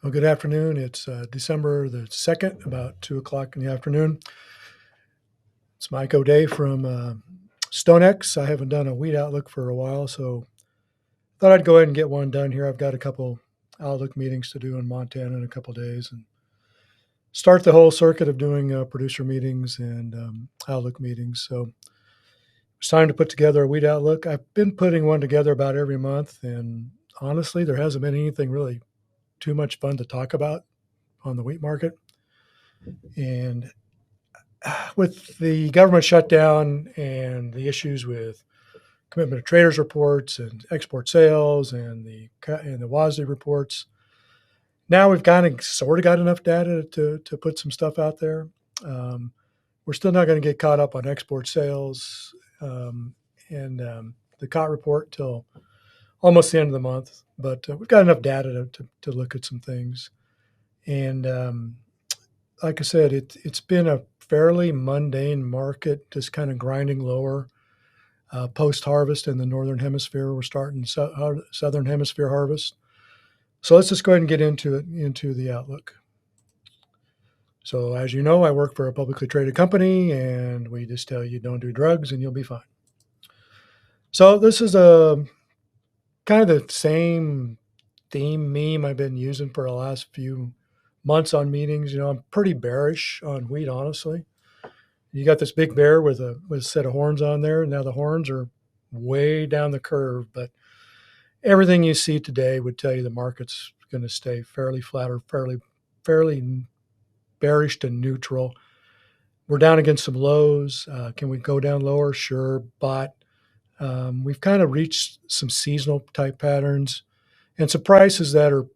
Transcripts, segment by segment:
Well, good afternoon. It's December the 2nd, about 2 o'clock in the afternoon. It's Mike O'Day from StoneX. I haven't done a wheat outlook for a while, so thought I'd go ahead and get one done here. I've got a couple outlook meetings to do in Montana in a couple days and start the whole circuit of doing producer meetings and outlook meetings. So it's time to put together a wheat outlook. I've been putting one together about every month, and honestly, there hasn't been anything really too much fun to talk about on the wheat market. And with the government shutdown and the issues with commitment of traders reports and export sales and the WASDE reports, now we've kind of sort of got enough data to put some stuff out there. We're still not going to get caught up on export sales and the COT report till almost the end of the month, but we've got enough data to look at some things. And like I said, it's been a fairly mundane market, just kind of grinding lower. Post-harvest in the northern hemisphere, we're starting southern hemisphere harvest. So let's just go ahead and get into the outlook. So as you know, I work for a publicly traded company, and we just tell you don't do drugs and you'll be fine. So this is a kind of the same theme meme I've been using for the last few months on meetings. I'm pretty bearish on wheat, honestly. You got this big bear with a set of horns on there. Now the horns are way down the curve, but everything you see today would tell you the market's going to stay fairly flat or fairly bearish to neutral. We're down against some lows. Can we go down lower? Sure, but we've kind of reached some seasonal type patterns and some prices that are,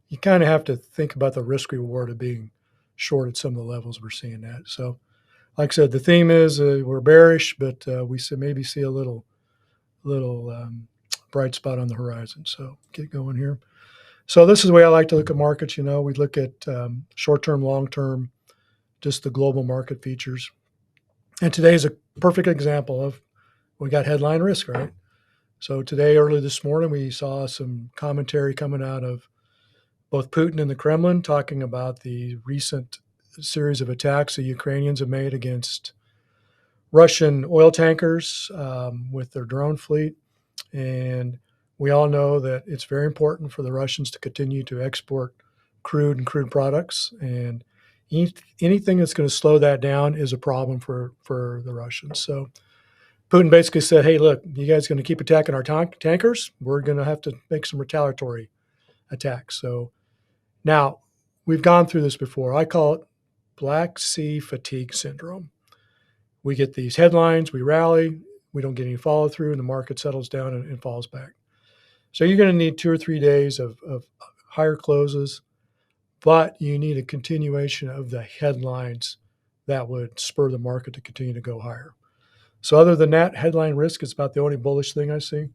you kind of have to think about the risk reward of being short at some of the levels we're seeing at. So like I said, the theme is we're bearish, but we maybe see a little bright spot on the horizon. So get going here. So this is the way I like to look at markets. We look at short-term, long-term, just the global market features. And today is a perfect example of, we got headline risk, right? So today, early this morning, we saw some commentary coming out of both Putin and the Kremlin talking about the recent series of attacks the Ukrainians have made against Russian oil tankers with their drone fleet. And we all know that it's very important for the Russians to continue to export crude and crude products. And anything that's going to slow that down is a problem for the Russians. So Putin basically said, hey, look, you guys going to keep attacking our tankers? We're going to have to make some retaliatory attacks. So now, we've gone through this before. I call it Black Sea fatigue syndrome. We get these headlines, we rally, we don't get any follow through, and the market settles down and falls back. So you're going to need 2 or 3 days of higher closes, but you need a continuation of the headlines that would spur the market to continue to go higher. So other than that, headline risk is about the only bullish thing I see.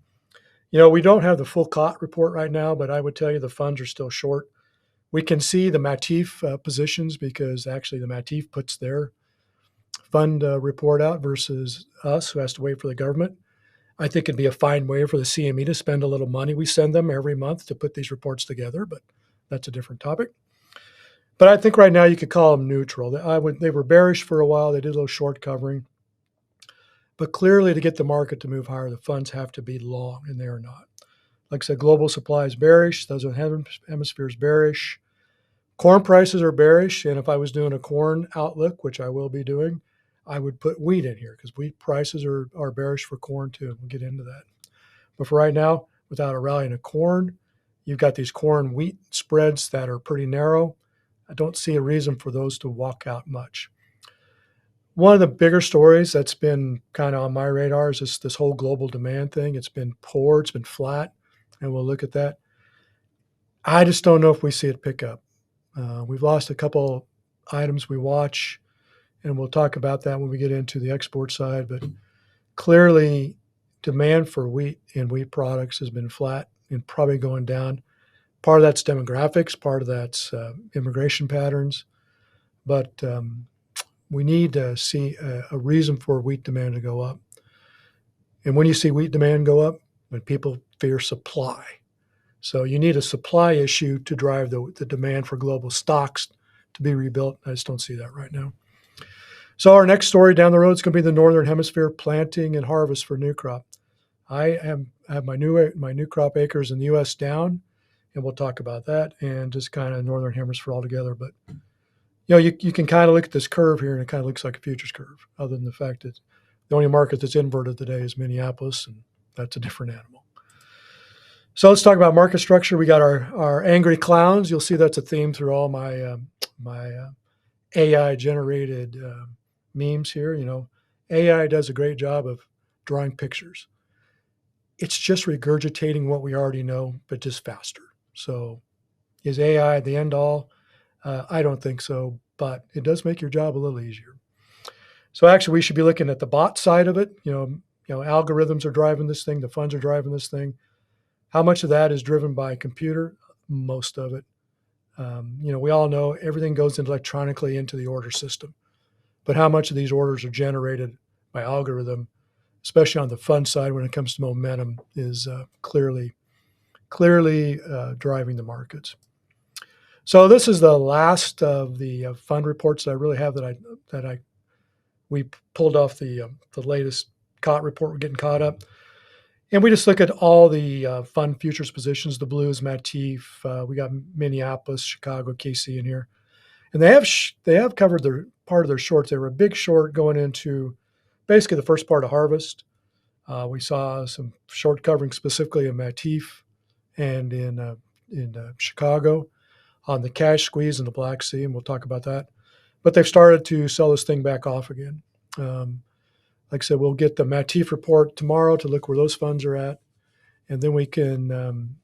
We don't have the full COT report right now, but I would tell you the funds are still short. We can see the Matif positions because actually the Matif puts their fund report out versus us, who has to wait for the government. I think it'd be a fine way for the CME to spend a little money. We send them every month to put these reports together, but that's a different topic. But I think right now you could call them neutral. They were bearish for a while. They did a little short covering. But clearly, to get the market to move higher, the funds have to be long, and they are not. Like I said, global supply is bearish. Those hemispheres bearish. Corn prices are bearish, and if I was doing a corn outlook, which I will be doing, I would put wheat in here because wheat prices are bearish for corn too. We'll get into that. But for right now, without a rally in a corn, you've got these corn-wheat spreads that are pretty narrow. I don't see a reason for those to walk out much. One of the bigger stories that's been kind of on my radar is this whole global demand thing. It's been poor, it's been flat, and we'll look at that. I just don't know if we see it pick up. We've lost a couple items we watch, and we'll talk about that when we get into the export side. But clearly, demand for wheat and wheat products has been flat and probably going down. Part of that's demographics, part of that's immigration patterns. But we need to see a reason for wheat demand to go up. And when you see wheat demand go up, when people fear supply. So you need a supply issue to drive the demand for global stocks to be rebuilt. I just don't see that right now. So our next story down the road is going to be the Northern Hemisphere planting and harvest for new crop. I have my new crop acres in the U.S. down, and we'll talk about that and just kind of Northern Hemisphere altogether. But you can kind of look at this curve here, and it kind of looks like a futures curve, other than the fact that the only market that's inverted today is Minneapolis, and that's a different animal. So let's talk about market structure. We got our angry clowns. You'll see that's a theme through all my AI generated memes here. AI does a great job of drawing pictures. It's just regurgitating what we already know, but just faster. So is AI the end all? I don't think so, but it does make your job a little easier. So actually, we should be looking at the bot side of it. Algorithms are driving this thing. The funds are driving this thing. How much of that is driven by computer? Most of it. We all know everything goes electronically into the order system, but how much of these orders are generated by algorithm, especially on the fund side when it comes to momentum, is clearly driving the markets. So this is the last of the fund reports that I really have we pulled off the latest COT report. We're getting caught up, and we just look at all the fund futures positions. The blue is Matif. We got Minneapolis, Chicago, KC in here, and they have covered their part of their shorts. They were a big short going into basically the first part of harvest. We saw some short covering specifically in Matif and in Chicago on the cash squeeze in the Black Sea, and we'll talk about that. But they've started to sell this thing back off again. Like I said, we'll get the Matif report tomorrow to look where those funds are at, and then we can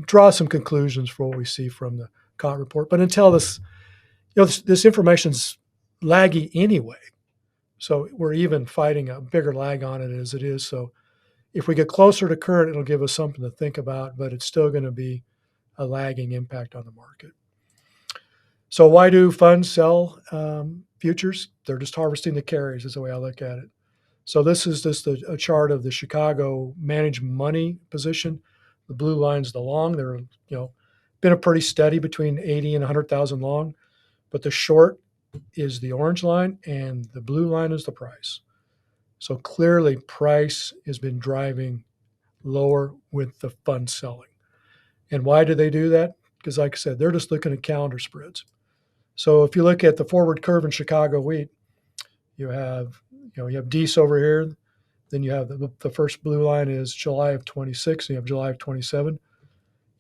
draw some conclusions for what we see from the COT report. But until this information's laggy anyway, so we're even fighting a bigger lag on it as it is. So if we get closer to current, it'll give us something to think about, but it's still going to be a lagging impact on the market. So why do funds sell futures? They're just harvesting the carries is the way I look at it. So this is just a chart of the Chicago managed money position. The blue line's the long. They're been a pretty steady between 80 and 100,000 long, but the short is the orange line and the blue line is the price. So clearly price has been driving lower with the fund selling. And why do they do that? Because like I said, they're just looking at calendar spreads. So if you look at the forward curve in Chicago wheat, you have Dees over here. Then you have the first blue line is July of 26, and you have July of 27.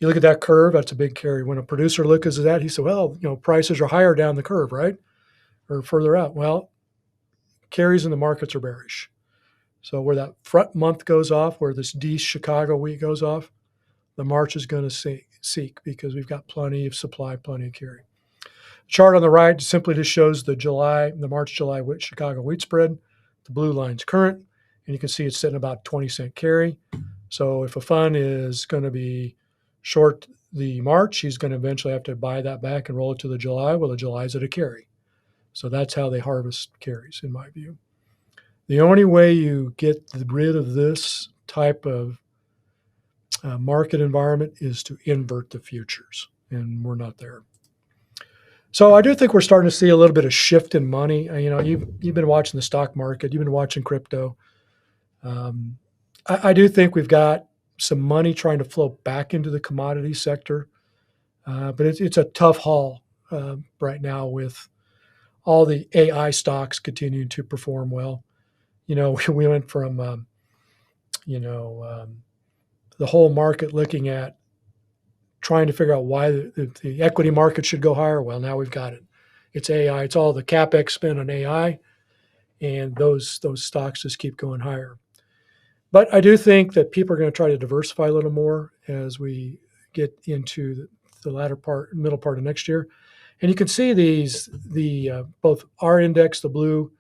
You look at that curve, that's a big carry. When a producer looks at that, he said, well, prices are higher down the curve, right? Or further out. Well, carries in the markets are bearish. So where that front month goes off, where this Dees Chicago wheat goes off, the March is going to seek because we've got plenty of supply, plenty of carry. Chart on the right simply just shows the March-July Chicago wheat spread. The blue line's current, and you can see it's sitting about 20-cent carry. So if a fund is going to be short the March, he's going to eventually have to buy that back and roll it to the July. Well, the July's at a carry. So that's how they harvest carries, in my view. The only way you get rid of this type of market environment is to invert the futures, and we're not there. So I do think we're starting to see a little bit of shift in money. You've been watching the stock market, you've been watching crypto. I do think we've got some money trying to flow back into the commodity sector, but it's a tough haul right now with all the AI stocks continuing to perform well. We went from the whole market looking at trying to figure out why the equity market should go higher. Well, now we've got it. It's AI. It's all the CapEx spent on AI, and those stocks just keep going higher. But I do think that people are going to try to diversify a little more as we get into the middle part of next year. And you can see both our index, the blue,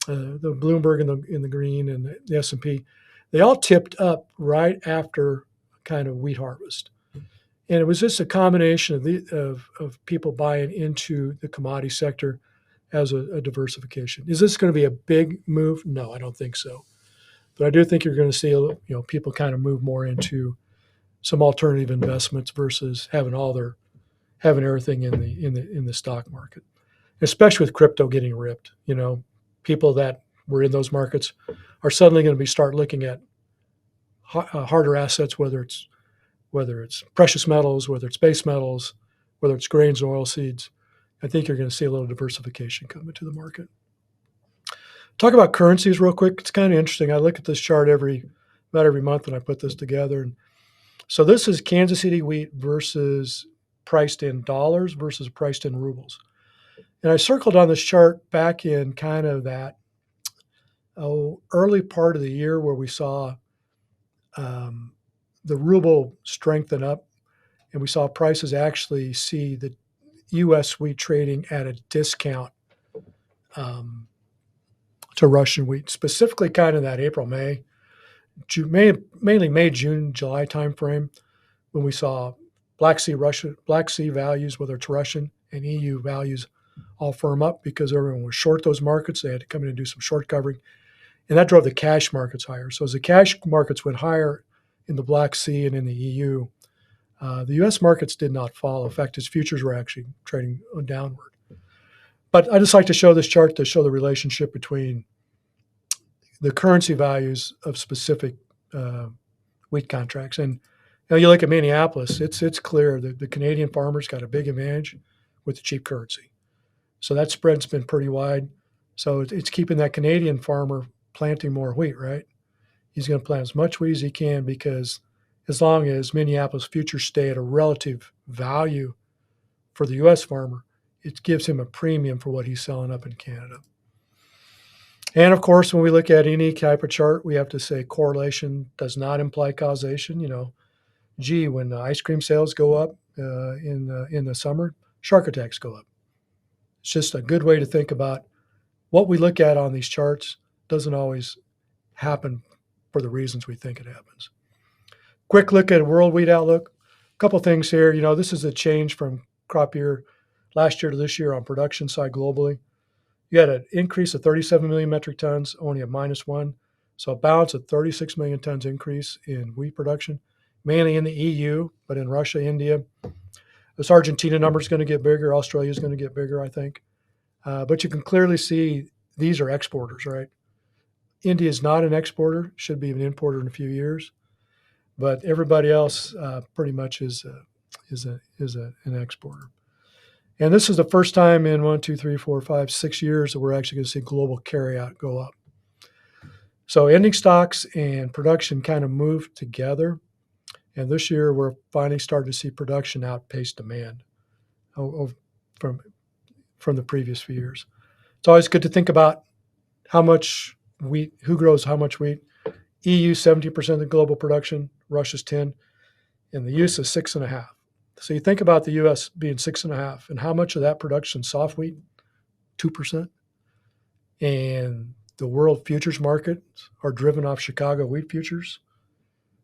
the Bloomberg in the green, and the S&P, they all tipped up right after kind of wheat harvest. And it was just a combination of people buying into the commodity sector as a diversification. Is this going to be a big move? No, I don't think so. But I do think you're going to see people kind of move more into some alternative investments versus having everything in the stock market, especially with crypto getting ripped. People that were in those markets are suddenly going to start looking at harder assets, whether it's precious metals, whether it's base metals, whether it's grains and oil seeds. I think you're going to see a little diversification come into the market. Talk about currencies real quick. It's kind of interesting. I look at this chart about every month when I put this together. And so this is Kansas City wheat versus priced in dollars versus priced in rubles. And I circled on this chart back in kind of that early part of the year where we saw the ruble strengthen up, and we saw prices actually see the U.S. wheat trading at a discount to Russian wheat, specifically kind of that April, mainly May, June, July timeframe, when we saw Black Sea values, whether it's Russian and EU values, all firm up because everyone was short those markets. They had to come in and do some short covering, and that drove the cash markets higher. So as the cash markets went higher in the Black Sea and in the EU, the U.S. markets did not follow. In fact, its futures were actually trading downward. But I just like to show this chart to show the relationship between the currency values of specific wheat contracts. And you look at Minneapolis, it's clear that the Canadian farmers got a big advantage with the cheap currency. So that spread's been pretty wide. So it's keeping that Canadian farmer planting more wheat, right? He's going to plant as much wheat as he can because as long as Minneapolis futures stay at a relative value for the U.S. farmer, it gives him a premium for what he's selling up in Canada. And of course, when we look at any type of chart, we have to say correlation does not imply causation. When the ice cream sales go up in the summer, shark attacks go up. It's just a good way to think about what we look at on these charts doesn't always happen for the reasons we think it happens. Quick look at world wheat outlook. A couple things here. This is a change from crop year last year to this year on production side globally. You had an increase of 37 million metric tons, only a -1. So a balance of 36 million tons increase in wheat production, mainly in the EU, but in Russia, India. This Argentina number is going to get bigger. Australia is going to get bigger, I think. But you can clearly see these are exporters, right? India is not an exporter, should be an importer in a few years. But everybody else pretty much is an exporter. And this is the first time in 6 years that we're actually going to see global carryout go up. So ending stocks and production kind of move together. And this year we're finally starting to see production outpace demand from the previous few years. It's always good to think about how much wheat, who grows how much wheat. EU 70% of the global production, Russia's 10, and the US is 6.5. So you think about the U.S. being 6.5, and how much of that production is soft wheat? 2%. And the world futures markets are driven off Chicago wheat futures.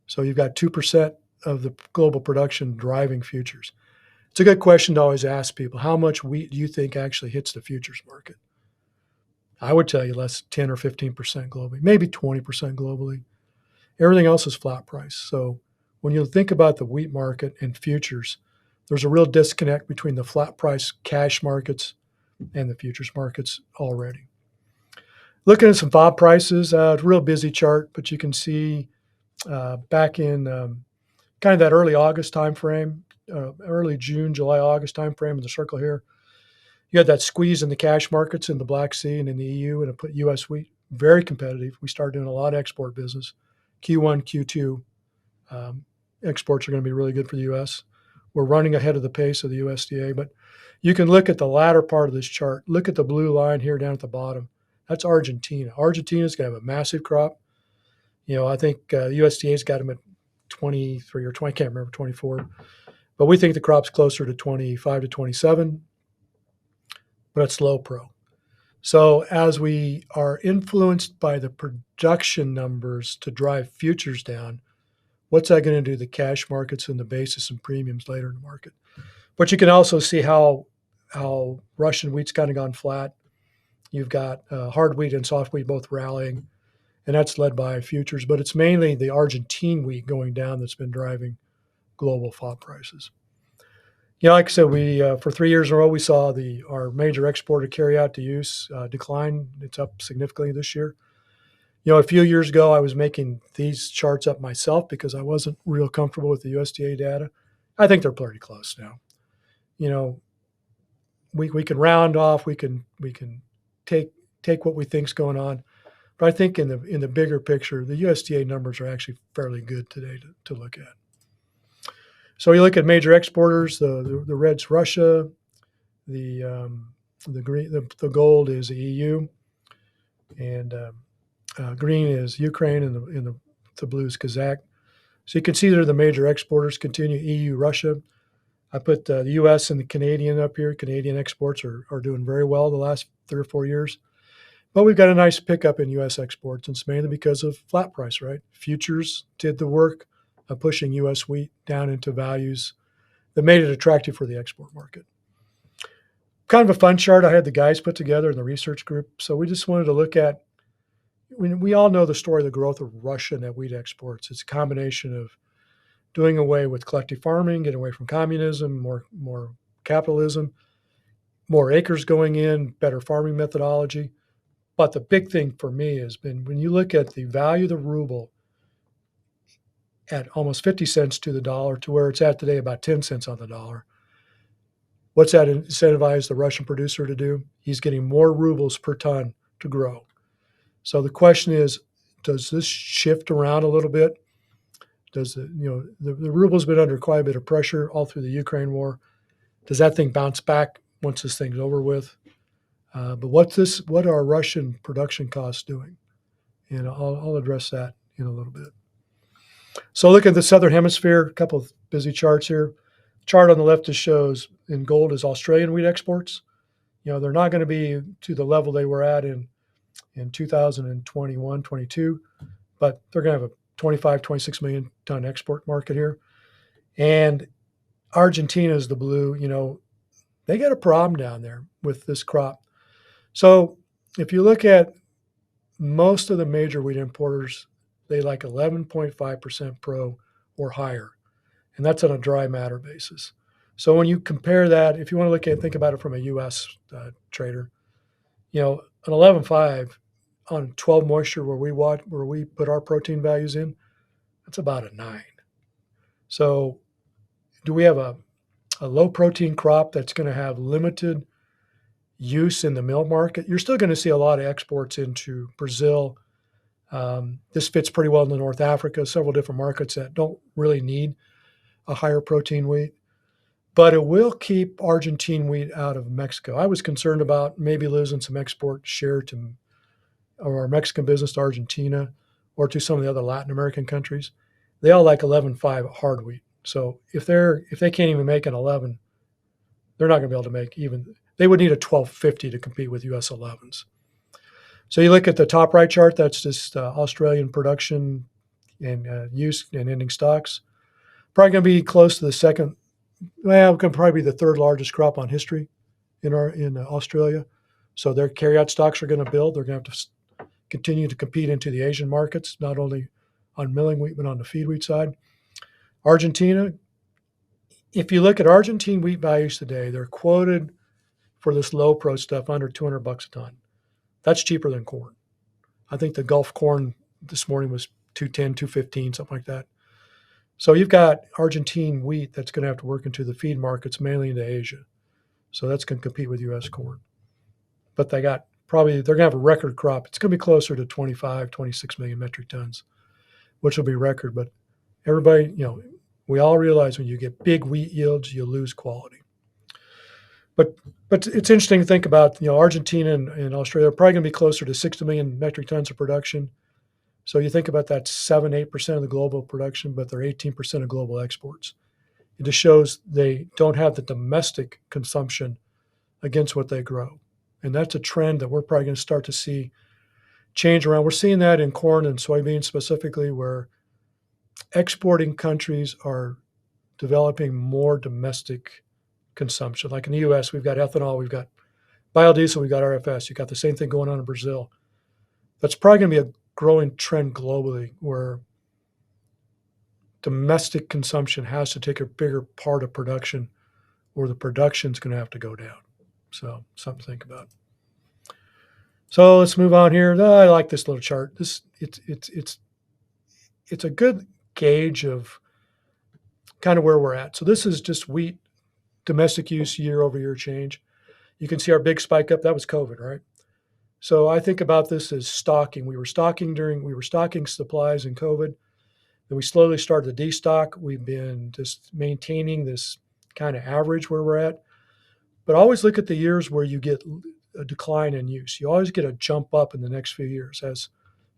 So you've got 2% of the global production driving futures. It's a good question to always ask people. How much wheat do you think actually hits the futures market? I would tell you less 10 or 15% globally, maybe 20% globally. Everything else is flat price. So when you think about the wheat market and futures, there's a real disconnect between the flat price cash markets and the futures markets already. Looking at some FOB prices, a real busy chart, but you can see back in kind of that early August timeframe, early June, July, August timeframe in the circle here, you had that squeeze in the cash markets in the Black Sea and in the EU, and it put U.S. wheat very competitive. We started doing a lot of export business. Q1, Q2 exports are going to be really good for the U.S. We're running ahead of the pace of the USDA, but you can look at the latter part of this chart. Look at the blue line here down at the bottom. That's Argentina. Argentina's going to have a massive crop. I think the USDA's got them at 23 or 20, I can't remember, 24. But we think the crop's closer to 25 to 27, but it's low pro. So as we are influenced by the production numbers to drive futures down, what's that going to do to the cash markets and the basis and premiums later in the market? But you can also see how Russian wheat's kind of gone flat. You've got hard wheat and soft wheat both rallying, and that's led by futures. But it's mainly the Argentine wheat going down that's been driving global FOB prices. Like I said, we for 3 years in a row, we saw our major exporter carry out to use decline. It's up significantly this year. A few years ago, I was making these charts up myself because I wasn't real comfortable with the USDA data. I think they're pretty close now. We can round off, we can take what we think's going on, but I think in the bigger picture, the USDA numbers are actually fairly good today to look at. So you look at major exporters. The red's Russia, the green, the gold is the EU, and green is Ukraine, and the blue is Kazakh. So you can see they're the major exporters. Continue EU, Russia. I put the U.S. and the Canadian up here. Canadian exports are doing very well the last 3 or 4 years. But we've got a nice pickup in U.S. exports, and it's mainly because of flat price, right? Futures did the work of pushing U.S. wheat down into values that made it attractive for the export market. Kind of a fun chart I had the guys put together in the research group. So we just wanted to look at, we all know the story of the growth of Russia net wheat exports. It's a combination of doing away with collective farming, getting away from communism, more capitalism, more acres going in, better farming methodology. But the big thing for me has been when you look at the value of the ruble at almost 50 cents to the dollar to where it's at today, about 10 cents on the dollar. What's that incentivize the Russian producer to do? He's getting more rubles per ton to grow. So the question is, does this shift around a little bit? Does the ruble's been under quite a bit of pressure all through the Ukraine war. Does that thing bounce back once this thing's over with? But what are Russian production costs doing? And I'll address that in a little bit. So look at the Southern Hemisphere, a couple of busy charts here. Chart on the left just shows in gold is Australian wheat exports. They're not going to be to the level they were at in 2021, 22, but they're going to have a 25, 26 million ton export market here. And Argentina is the blue. They got a problem down there with this crop. So if you look at most of the major wheat importers, they like 11.5% pro or higher. And that's on a dry matter basis. So when you compare that, if you want to think about it from a U.S. Trader, an 11.5 on 12 moisture where we put our protein values in, that's about a 9. So do we have a low protein crop that's going to have limited use in the mill market? You're still going to see a lot of exports into Brazil. This fits pretty well into North Africa, several different markets that don't really need a higher protein wheat. But it will keep Argentine wheat out of Mexico. I was concerned about maybe losing some export share to our Mexican business to Argentina or to some of the other Latin American countries. They all like 11.5 hard wheat. So if they can't even make an 11, they're not going to be able to make even. They would need a 12.50 to compete with U.S. 11s. So you look at the top right chart. That's just Australian production and use and ending stocks. Probably going to be close to the second. Well, it can probably be the third largest crop on history in Australia. So their carryout stocks are going to build. They're going to have to continue to compete into the Asian markets, not only on milling wheat, but on the feed wheat side. Argentina, if you look at Argentine wheat values today, they're quoted for this low pro stuff under $200 a ton. That's cheaper than corn. I think the Gulf corn this morning was $210, $215, something like that. So you've got Argentine wheat that's going to have to work into the feed markets, mainly into Asia. So that's going to compete with U.S. corn. But they're going to have a record crop. It's going to be closer to 25, 26 million metric tons, which will be record. But everybody, we all realize when you get big wheat yields, you lose quality. But it's interesting to think about, Argentina and Australia are probably going to be closer to 60 million metric tons of production. So you think about that 7-8% of the global production, but they're 18% of global exports. It just shows they don't have the domestic consumption against what they grow. And that's a trend that we're probably going to start to see change around. We're seeing that in corn and soybeans specifically, where exporting countries are developing more domestic consumption. Like in the U.S., we've got ethanol, we've got biodiesel, we've got RFS. You've got the same thing going on in Brazil. That's probably going to be a growing trend globally where domestic consumption has to take a bigger part of production, or the production's going to have to go down. So something to think about. So let's move on here. I like this little chart. It's a good gauge of kind of where we're at. So this is just wheat domestic use year over year change. You can see our big spike up. That was COVID, right? So I think about this as stocking. We were stocking supplies in COVID. Then we slowly started to destock. We've been just maintaining this kind of average where we're at. But always look at the years where you get a decline in use. You always get a jump up in the next few years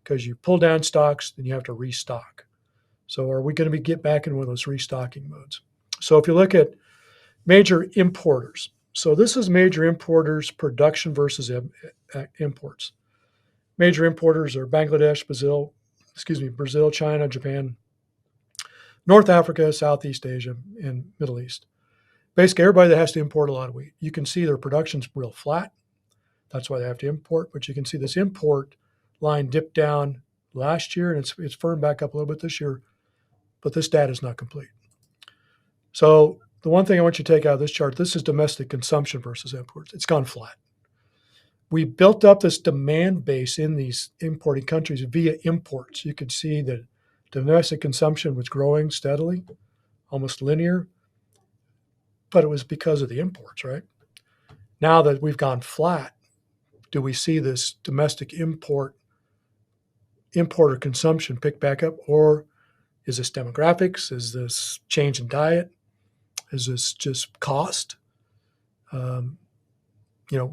because you pull down stocks, then you have to restock. So are we going to get back in one of those restocking modes? So if you look at major importers, so this is major importers production versus imports. Major importers are Bangladesh, Brazil, China, Japan, North Africa, Southeast Asia, and Middle East. Basically, everybody that has to import a lot of wheat. You can see their production's real flat. That's why they have to import. But you can see this import line dipped down last year, and it's firmed back up a little bit this year. But this data is not complete. So the one thing I want you to take out of this chart, this is domestic consumption versus imports. It's gone flat. We built up this demand base in these importing countries via imports. You could see that domestic consumption was growing steadily, almost linear, but it was because of the imports, right? Now that we've gone flat, do we see this domestic importer consumption pick back up, or is this demographics? Is this change in diet? Is this just cost?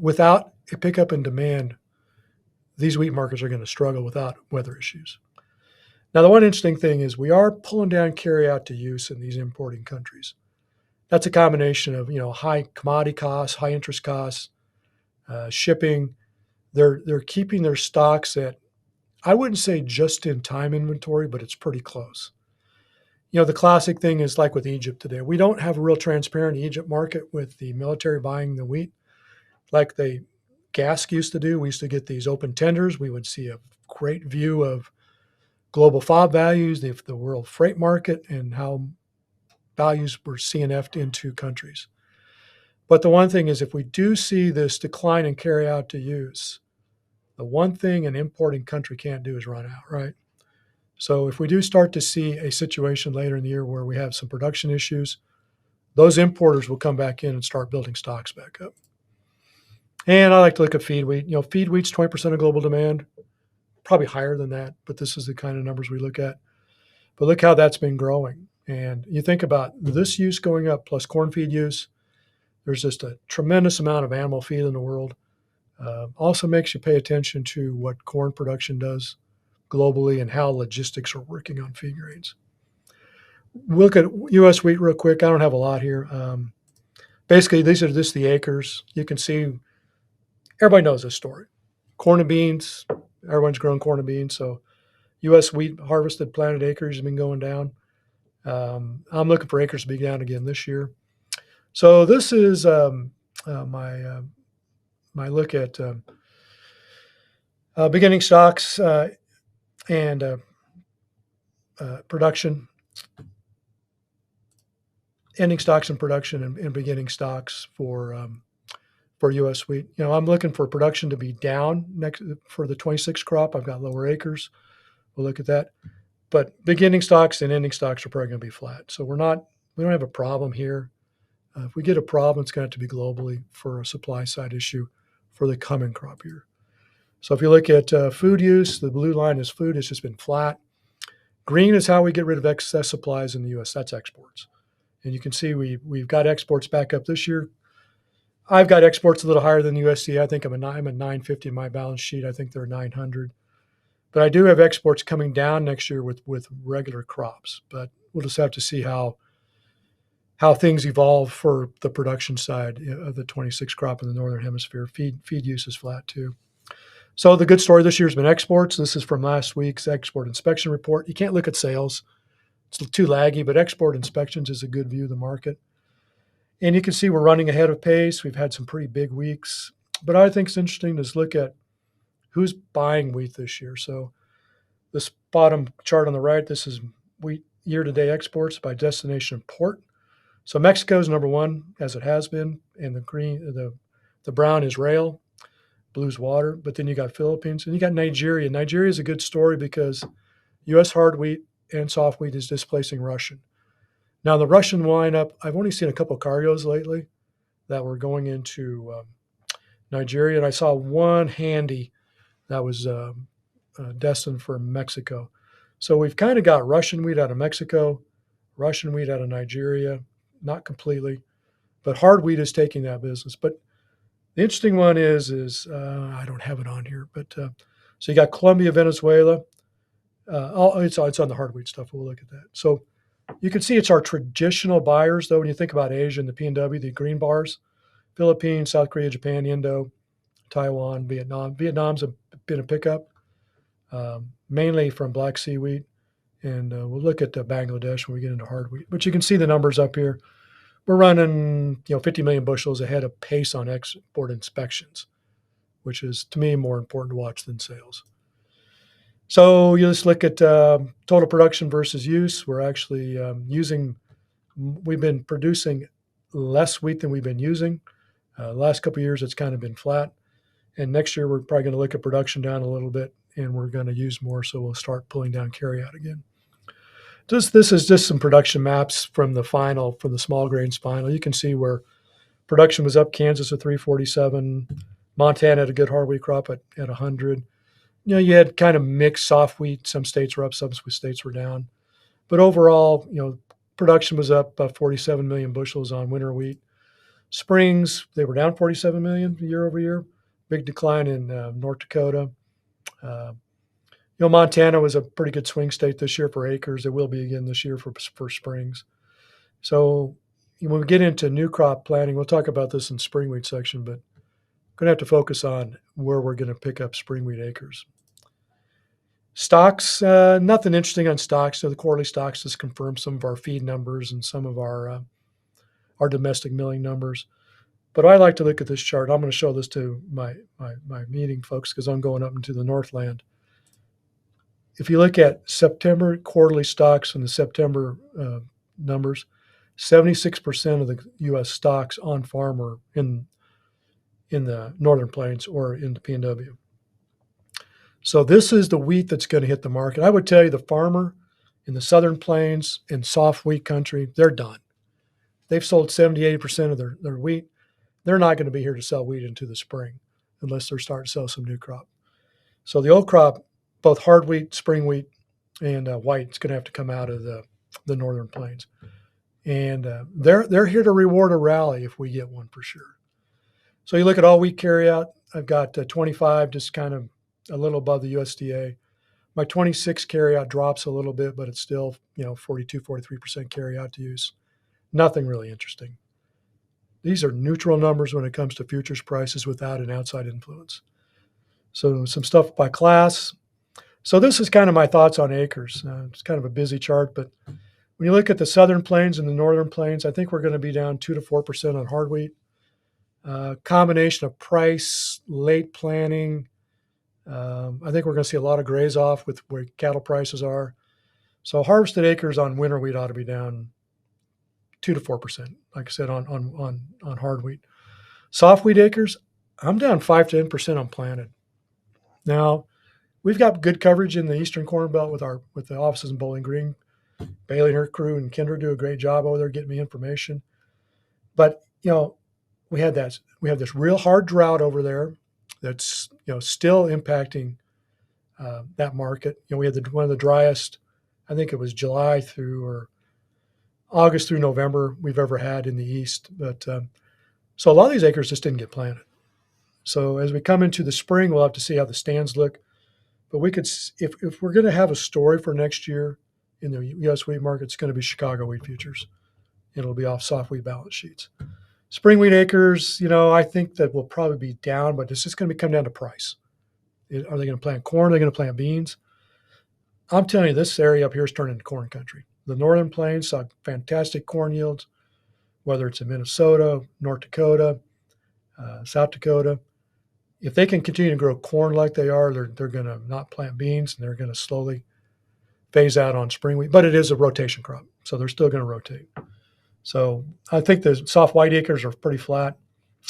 Without a pickup in demand, these wheat markets are going to struggle without weather issues. Now, the one interesting thing is we are pulling down carry out to use in these importing countries. That's a combination of high commodity costs, high interest costs, shipping. They're keeping their stocks at, I wouldn't say just in time inventory, but it's pretty close. The classic thing is like with Egypt today. We don't have a real transparent Egypt market with the military buying the wheat like the gas used to do. We used to get these open tenders. We would see a great view of global FOB values, the world freight market, and how values were CNF'd into countries. But the one thing is, if we do see this decline in carry out to use, the one thing an importing country can't do is run out, right? So if we do start to see a situation later in the year where we have some production issues, those importers will come back in and start building stocks back up. And I like to look at feed wheat. Feed wheat's 20% of global demand, probably higher than that, but this is the kind of numbers we look at. But look how that's been growing. And you think about this use going up plus corn feed use, there's just a tremendous amount of animal feed in the world. Also makes you pay attention to what corn production does globally and how logistics are working on feed grains. Look at U.S. wheat real quick. I don't have a lot here. Basically, these are just the acres. You can see everybody knows this story. Corn and beans, everyone's growing corn and beans. So U.S. wheat harvested planted acres have been going down. I'm looking for acres to be down again this year. So this is my look at beginning stocks and production, ending stocks and production, and beginning stocks for U.S. wheat. I'm looking for production to be down next for the 26 crop. I've got lower acres. We'll look at that. But beginning stocks and ending stocks are probably going to be flat. So we don't have a problem here. If we get a problem, it's going to have to be globally for a supply side issue for the coming crop year. So if you look at food use, the blue line is food. It's just been flat. Green is how we get rid of excess supplies in the U.S. That's exports. And you can see we've got exports back up this year. I've got exports a little higher than the USDA. I think I'm at 950 in my balance sheet. I think they're 900. But I do have exports coming down next year with regular crops. But we'll just have to see how things evolve for the production side of the 26 crop in the Northern Hemisphere. Feed use is flat too. So the good story this year has been exports. This is from last week's export inspection report. You can't look at sales. It's too laggy, but export inspections is a good view of the market. And you can see we're running ahead of pace. We've had some pretty big weeks. But I think it's interesting to look at who's buying wheat this year. So this bottom chart on the right, this is wheat year-to-date exports by destination port. So Mexico is number one, as it has been, and the brown is rail, blue's water. But then you got Philippines, and you got Nigeria. Nigeria is a good story because U.S. hard wheat and soft wheat is displacing Russian. Now the Russian lineup, I've only seen a couple of cargoes lately that were going into Nigeria, and I saw one handy that was destined for Mexico. So we've kind of got Russian wheat out of Mexico, Russian wheat out of Nigeria, not completely, but hard wheat is taking that business. But the interesting one is I don't have it on here, but so you got Colombia, Venezuela. It's on the hard wheat stuff. We'll look at that. So you can see it's our traditional buyers, though, when you think about Asia and the PNW, the green bars, Philippines, South Korea, Japan, Indo, Taiwan, Vietnam. Vietnam's been a pickup, mainly from Black Sea wheat. And we'll look at Bangladesh when we get into hard wheat. But you can see the numbers up here. We're running 50 million bushels ahead of pace on export inspections, which is, to me, more important to watch than sales. So you just look at total production versus use. We're actually we've been producing less wheat than we've been using. Last couple of years, it's kind of been flat. And next year, we're probably going to look at production down a little bit, and we're going to use more, so we'll start pulling down carryout again. This is just some production maps from the small grains final. You can see where production was up. Kansas at 347, Montana had a good hard wheat crop at 100. You had kind of mixed soft wheat. Some states were up, some states were down. But overall, production was up 47 million bushels on winter wheat. Springs, they were down 47 million year over year. Big decline in North Dakota. Montana was a pretty good swing state this year for acres. It will be again this year for springs. So when we get into new crop planting, we'll talk about this in spring wheat section, but we're going to have to focus on where we're going to pick up spring wheat acres. Stocks, nothing interesting on stocks. So the quarterly stocks just confirm some of our feed numbers and some of our domestic milling numbers. But I like to look at this chart. I'm going to show this to my meeting folks because I'm going up into the Northland. If you look at September quarterly stocks and the September numbers, 76% of the U.S. stocks on farm are in the Northern Plains or in the PNW. So this is the wheat that's going to hit the market. I would tell you the farmer in the Southern Plains in soft wheat country, they're done. They've sold 70, 80% of their wheat. They're not going to be here to sell wheat into the spring unless they're starting to sell some new crop. So the old crop, both hard wheat, spring wheat, and white, it's going to have to come out of the Northern Plains. And they're here to reward a rally if we get one for sure. So you look at all wheat carryout, I've got 25, just kind of a little above the USDA. My 26 carryout drops a little bit, but it's still 42, 43% carryout to use. Nothing really interesting. These are neutral numbers when it comes to futures prices without an outside influence. So some stuff by class. So this is kind of my thoughts on acres. It's kind of a busy chart, but when you look at the Southern Plains and the Northern Plains, I think we're going to be down 2 to 4% on hard wheat. Combination of price, late planting. I think we're going to see a lot of graze off with where cattle prices are. So harvested acres on winter wheat ought to be down 2 to 4%, like I said, on hard wheat. Soft wheat acres, I'm down 5 to 10% on planted. Now, we've got good coverage in the Eastern Corn Belt with the offices in Bowling Green. Bailey and her crew and Kendra do a great job over there getting me information. But we have this real hard drought over there that's still impacting that market. We had one of the driest, I think it was July through or August through November we've ever had in the East. But so a lot of these acres just didn't get planted. So as we come into the spring, we'll have to see how the stands look. But we could, if we're going to have a story for next year in the U.S. wheat market, it's going to be Chicago wheat futures. It'll be off soft wheat balance sheets. Spring wheat acres, I think that will probably be down, but it's just going to come down to price. Are they going to plant corn? Are they going to plant beans? I'm telling you, this area up here is turning into corn country. The Northern Plains saw fantastic corn yields, whether it's in Minnesota, North Dakota, South Dakota. If they can continue to grow corn like they are, they're going to not plant beans, and they're going to slowly phase out on spring wheat, but it is a rotation crop, so they're still going to rotate. So I think the soft white acres are pretty flat,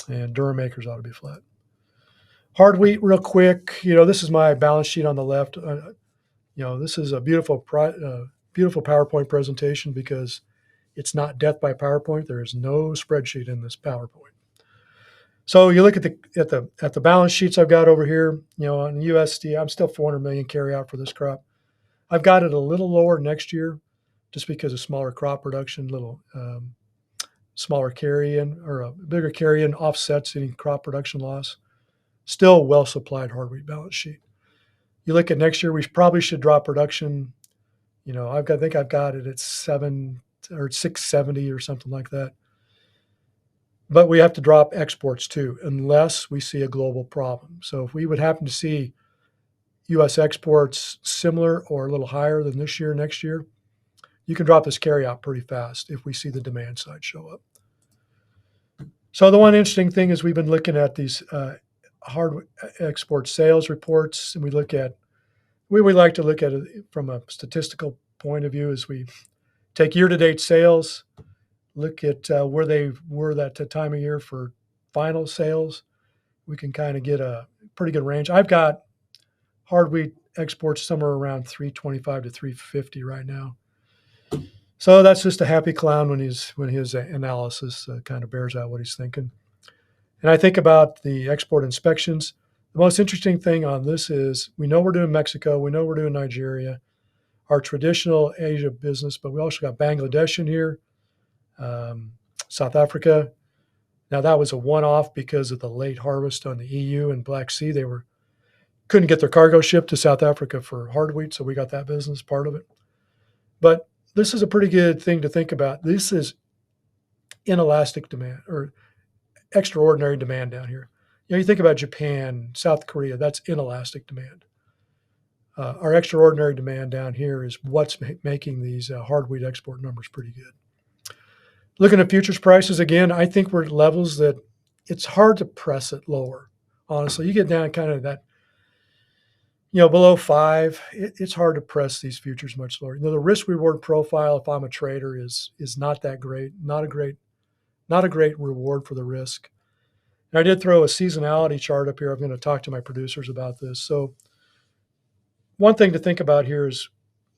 and durum acres ought to be flat. Hard wheat, real quick. This is my balance sheet on the left. This is a beautiful PowerPoint presentation because it's not death by PowerPoint. There is no spreadsheet in this PowerPoint. So you look at the balance sheets I've got over here. On USD, I'm still 400 million carry out for this crop. I've got it a little lower next year, just because of smaller crop production, little smaller carry-in or a bigger carry-in offsets any crop production loss. Still well-supplied hard wheat balance sheet. You look at next year, we probably should drop production. I think I've got it at 670 or something like that. But we have to drop exports too, unless we see a global problem. So if we would happen to see U.S. exports similar or a little higher than this year, next year, you can drop this carryout pretty fast if we see the demand side show up. So the one interesting thing is we've been looking at these hard export sales reports, and we like to look at it from a statistical point of view. Is we take year-to-date sales, look at where they were at the time of year for final sales. We can kind of get a pretty good range. I've got hard wheat exports somewhere around 325 to 350 right now. So that's just a happy clown when his analysis kind of bears out what he's thinking. And I think about the export inspections. The most interesting thing on this is we know we're doing Mexico, we know we're doing Nigeria, our traditional Asia business, but we also got Bangladesh in here, South Africa. Now that was a one-off because of the late harvest on the EU and Black Sea. They couldn't get their cargo shipped to South Africa for hard wheat, so we got that business part of it. But this is a pretty good thing to think about. This is inelastic demand or extraordinary demand down here. You think about Japan, South Korea, that's inelastic demand. Our extraordinary demand down here is what's making these hard wheat export numbers pretty good. Looking at futures prices, again, I think we're at levels that it's hard to press it lower. Honestly, you get down kind of that, below 5, it's hard to press these futures much lower. The risk reward profile, if I'm a trader, is not that great. Not a great reward for the risk. And I did throw a seasonality chart up here. I'm going to talk to my producers about this. So one thing to think about here is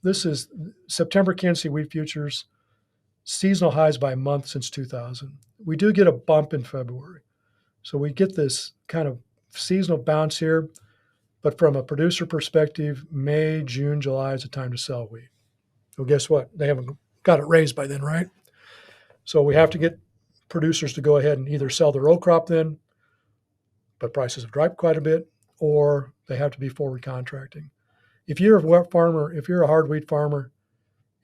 this is September Kansas City wheat futures, seasonal highs by month since 2000. We do get a bump in February. So we get this kind of seasonal bounce here. But from a producer perspective, May, June, July is the time to sell wheat. Well, guess what? They haven't got it raised by then, right? So we have to get producers to go ahead and either sell their row crop then, but prices have dropped quite a bit, or they have to be forward contracting. If you're a hard wheat farmer,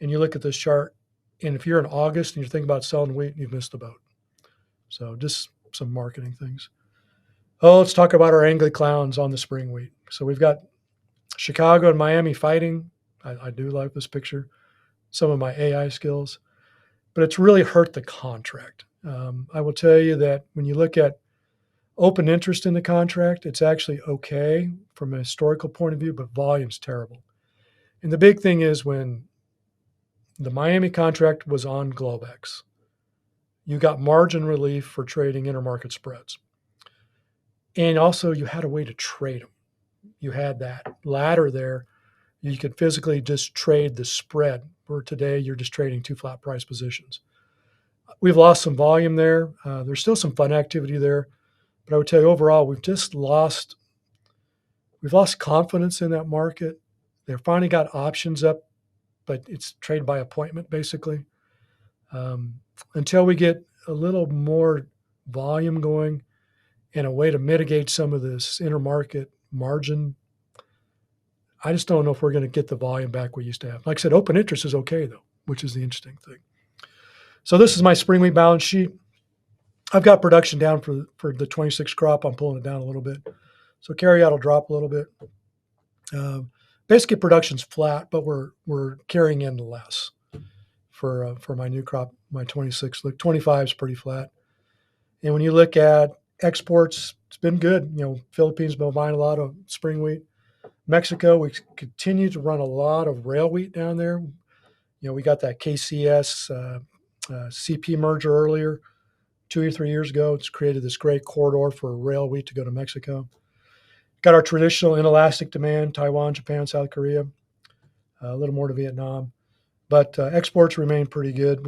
and you look at this chart, and if you're in August and you're thinking about selling wheat, you've missed the boat. So just some marketing things. Oh, let's talk about our angly clowns on the spring wheat. So we've got Chicago and Miami fighting. I do like this picture, some of my AI skills, but it's really hurt the contract. I will tell you that when you look at open interest in the contract, it's actually okay from a historical point of view, but volume's terrible. And the big thing is when the Miami contract was on Globex, you got margin relief for trading intermarket spreads. And also you had a way to trade them. You had that ladder there. You could physically just trade the spread, where today you're just trading two flat price positions. We've lost some volume there. There's still some fun activity there. But I would tell you overall, we've lost confidence in that market. They've finally got options up, but it's trade by appointment basically. Until we get a little more volume going and a way to mitigate some of this intermarket margin, I just don't know if we're going to get the volume back we used to have. Like I said, open interest is okay though, which is the interesting thing. So this is my spring wheat balance sheet. I've got production down for the 26 crop. I'm pulling it down a little bit. So carryout will drop a little bit. Basically production's flat, but we're carrying in less for my new crop, my 26. Look, 25 is pretty flat. And when you look at exports, it's been good. Philippines been buying a lot of spring wheat. Mexico, we continue to run a lot of rail wheat down there. We got that KCS CP merger earlier, 2 or 3 years ago. It's created this great corridor for rail wheat to go to Mexico. Got our traditional inelastic demand, Taiwan, Japan, South Korea, a little more to Vietnam. But exports remain pretty good.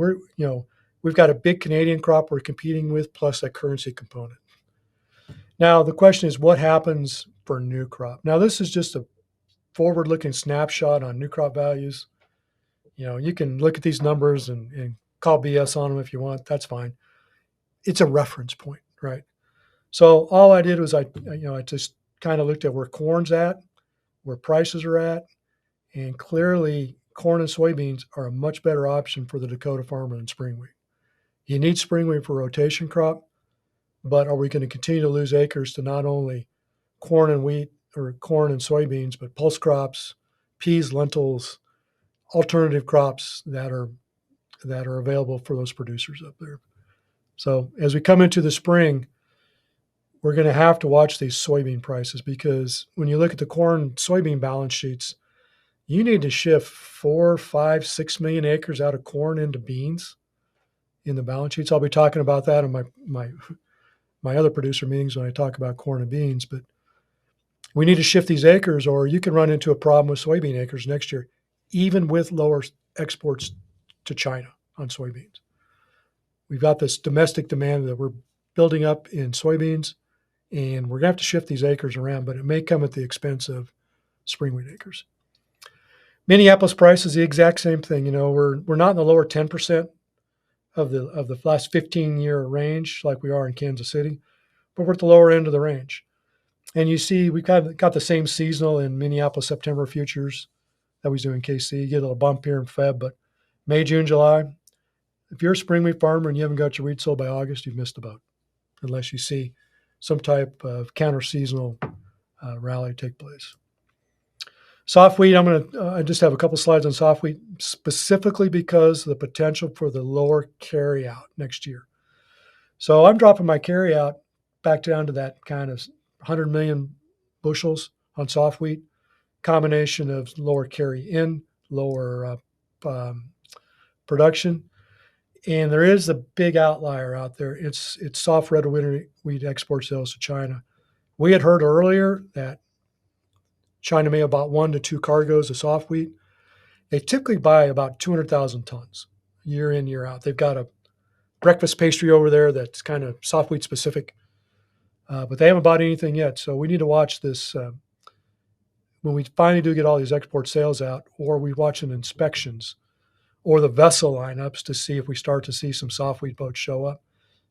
We've got a big Canadian crop we're competing with, plus a currency component. Now, the question is, what happens for new crop? Now, this is just a forward-looking snapshot on new crop values. You can look at these numbers and call BS on them if you want. That's fine. It's a reference point, right? So all I did was I just kind of looked at where corn's at, where prices are at, and clearly corn and soybeans are a much better option for the Dakota farmer than spring wheat. You need spring wheat for rotation crop, but are we going to continue to lose acres to not only corn and wheat or corn and soybeans, but pulse crops, peas, lentils, alternative crops that are available for those producers up there? So as we come into the spring, we're going to have to watch these soybean prices, because when you look at the corn soybean balance sheets, you need to shift 4, 5, 6 million acres out of corn into beans in the balance sheets. I'll be talking about that in my other producer meetings when I talk about corn and beans. But we need to shift these acres, or you can run into a problem with soybean acres next year, even with lower exports to China on soybeans. We've got this domestic demand that we're building up in soybeans, and we're going to have to shift these acres around, but it may come at the expense of spring wheat acres. Minneapolis price is the exact same thing. We're not in the lower 10% of the last 15-year range like we are in Kansas City, but we're at the lower end of the range. And you see we've got the same seasonal in Minneapolis September futures that we do in KC. You get a little bump here in Feb, but May, June, July, if you're a spring wheat farmer and you haven't got your wheat sold by August, you've missed the boat, unless you see some type of counter-seasonal rally take place. Soft wheat, I just have a couple slides on soft wheat, specifically because of the potential for the lower carryout next year. So I'm dropping my carryout back down to that kind of 100 million bushels on soft wheat, combination of lower carry in, lower production. And there is a big outlier out there. It's soft red winter wheat export sales to China. We had heard earlier that China may have bought 1 to 2 cargoes of soft wheat. They typically buy about 200,000 tons year in, year out. They've got a breakfast pastry over there that's kind of soft wheat specific, but they haven't bought anything yet. So we need to watch this when we finally do get all these export sales out, or we watch an inspections or the vessel lineups to see if we start to see some soft wheat boats show up.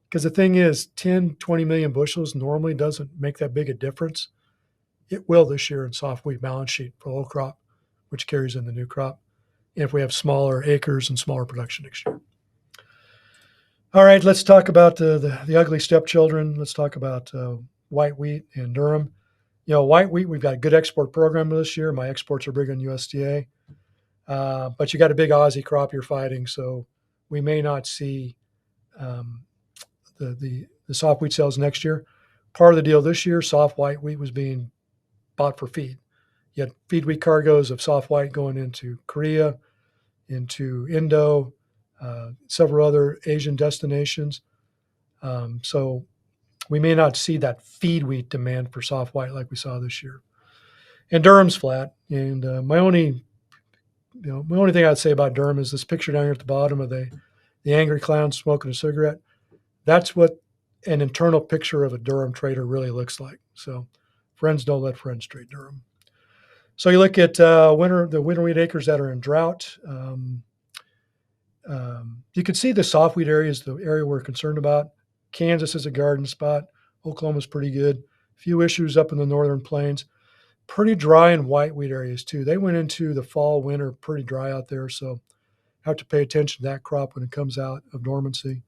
Because the thing is, 10, 20 million bushels normally doesn't make that big a difference. It will this year in soft wheat balance sheet for old crop, which carries in the new crop, if we have smaller acres and smaller production next year. All right, let's talk about the ugly stepchildren. Let's talk about white wheat and durum. White wheat, we've got a good export program this year. My exports are big on USDA. But you got a big Aussie crop you're fighting, so we may not see the soft wheat sales next year. Part of the deal this year, soft white wheat was being bought for feed. You had feed wheat cargoes of soft white going into Korea, into Indo, several other Asian destinations. So we may not see that feed wheat demand for soft white like we saw this year. And durum's flat. And my only thing I'd say about durum is this picture down here at the bottom of the angry clown smoking a cigarette. That's what an internal picture of a durum trader really looks like. So friends don't let friends trade durum. So you look at the winter wheat acres that are in drought. You can see the soft wheat area is the area we're concerned about. Kansas is a garden spot. Oklahoma's pretty good. A few issues up in the northern plains. Pretty dry in white wheat areas too. They went into the fall, winter pretty dry out there, so have to pay attention to that crop when it comes out of dormancy.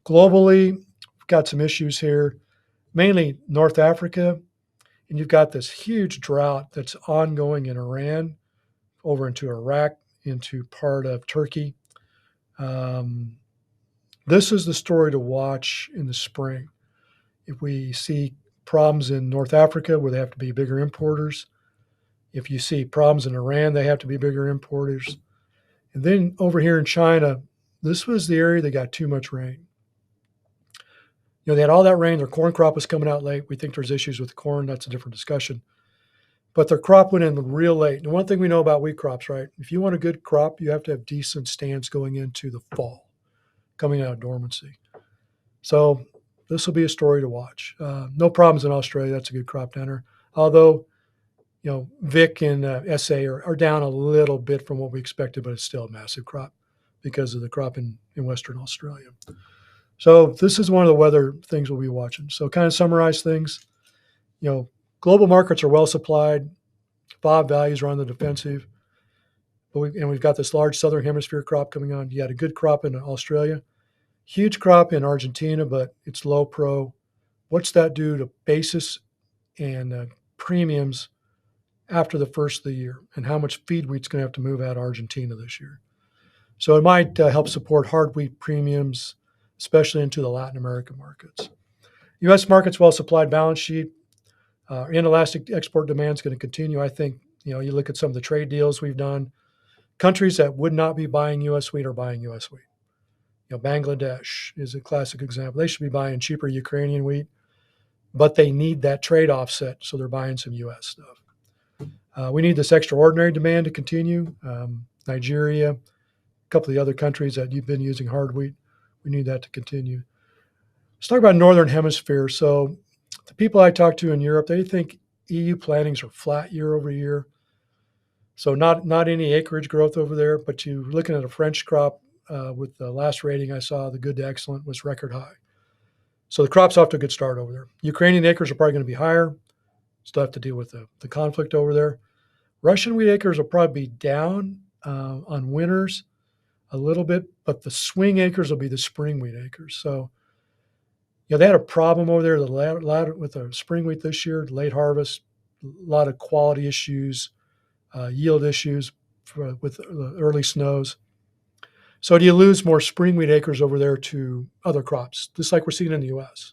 Globally, we've got some issues here, mainly North Africa, and you've got this huge drought that's ongoing in Iran, over into Iraq, into part of Turkey. This is the story to watch in the spring. If we see problems in North Africa where they have to be bigger importers, If you see problems in Iran, they have to be bigger importers. And then over here in China, this was the area that got too much rain. They had all that rain. Their corn crop was coming out late. We think there's issues with corn. That's a different discussion. But their crop went in real late. And one thing we know about wheat crops, right? If you want a good crop, you have to have decent stands going into the fall, coming out of dormancy. So this will be a story to watch. No problems in Australia. That's a good crop down there. Although, Vic and SA are down a little bit from what we expected, but it's still a massive crop because of the crop in Western Australia. So this is one of the weather things we'll be watching. So kind of summarize things. Global markets are well supplied. FOB values are on the defensive. But we've got this large southern hemisphere crop coming on. You had a good crop in Australia. Huge crop in Argentina, but it's low pro. What's that do to basis and premiums after the first of the year? And how much feed wheat's going to have to move out of Argentina this year? So it might help support hard wheat premiums, especially into the Latin American markets. U.S. markets well supplied balance sheet. Inelastic export demand is going to continue. I think, you look at some of the trade deals we've done. Countries that would not be buying U.S. wheat are buying U.S. wheat. Bangladesh is a classic example. They should be buying cheaper Ukrainian wheat, but they need that trade offset, so they're buying some U.S. stuff. We need this extraordinary demand to continue. Nigeria, a couple of the other countries that you've been using hard wheat, we need that to continue. Let's talk about Northern Hemisphere. So the people I talk to in Europe, they think EU plantings are flat year over year. So not any acreage growth over there, but you're looking at a French crop with the last rating I saw, the good to excellent, was record high. So the crop's off to a good start over there. Ukrainian acres are probably going to be higher. Still have to deal with the conflict over there. Russian wheat acres will probably be down on winters a little bit, but the swing acres will be the spring wheat acres. So, they had a problem over there with the spring wheat this year, late harvest, a lot of quality issues, yield issues with the early snows. So do you lose more spring wheat acres over there to other crops, just like we're seeing in the U.S.?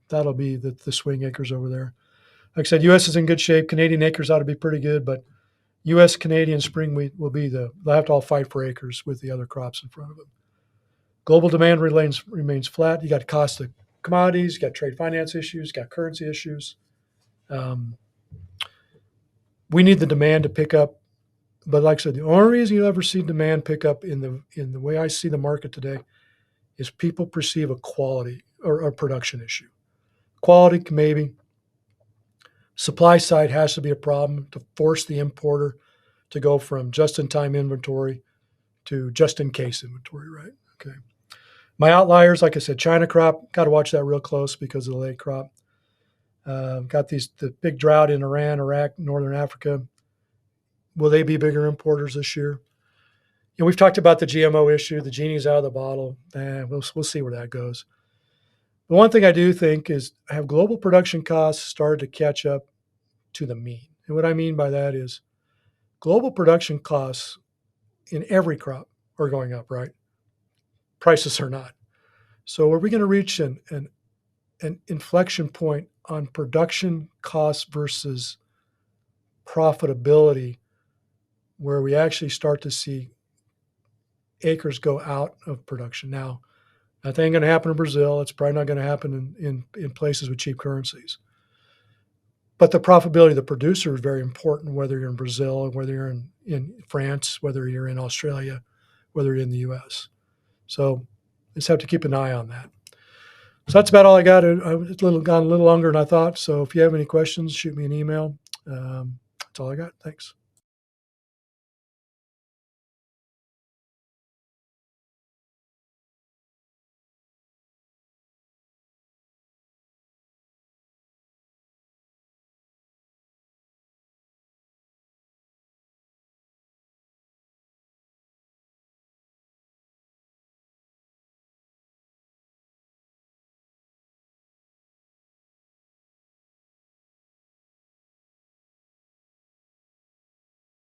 That'll be the swing acres over there. Like I said, U.S. is in good shape. Canadian acres ought to be pretty good, but U.S. Canadian spring wheat will be they'll have to all fight for acres with the other crops in front of them. Global demand remains flat. You got cost of commodities, you got trade finance issues, got currency issues. We need the demand to pick up. But like I said, the only reason you'll ever see demand pick up in the way I see the market today is people perceive a quality or a production issue. Quality, maybe. Supply side has to be a problem to force the importer to go from just-in-time inventory to just-in-case inventory, right? Okay. My outliers, like I said, China crop, got to watch that real close because of the late crop. Got the big drought in Iran, Iraq, Northern Africa. Will they be bigger importers this year? We've talked about the GMO issue. The genie's out of the bottle. We'll see where that goes. The one thing I do think is have global production costs started to catch up to the mean. And what I mean by that is global production costs in every crop are going up, right? Prices are not. So are we going to reach an inflection point on production costs versus profitability where we actually start to see acres go out of production? Now, that ain't going to happen in Brazil. It's probably not going to happen in places with cheap currencies. But the profitability of the producer is very important, whether you're in Brazil, whether you're in France, whether you're in Australia, whether you're in the U.S. So just have to keep an eye on that. So that's about all I got. It's gone a little longer than I thought. So if you have any questions, shoot me an email. That's all I got. Thanks.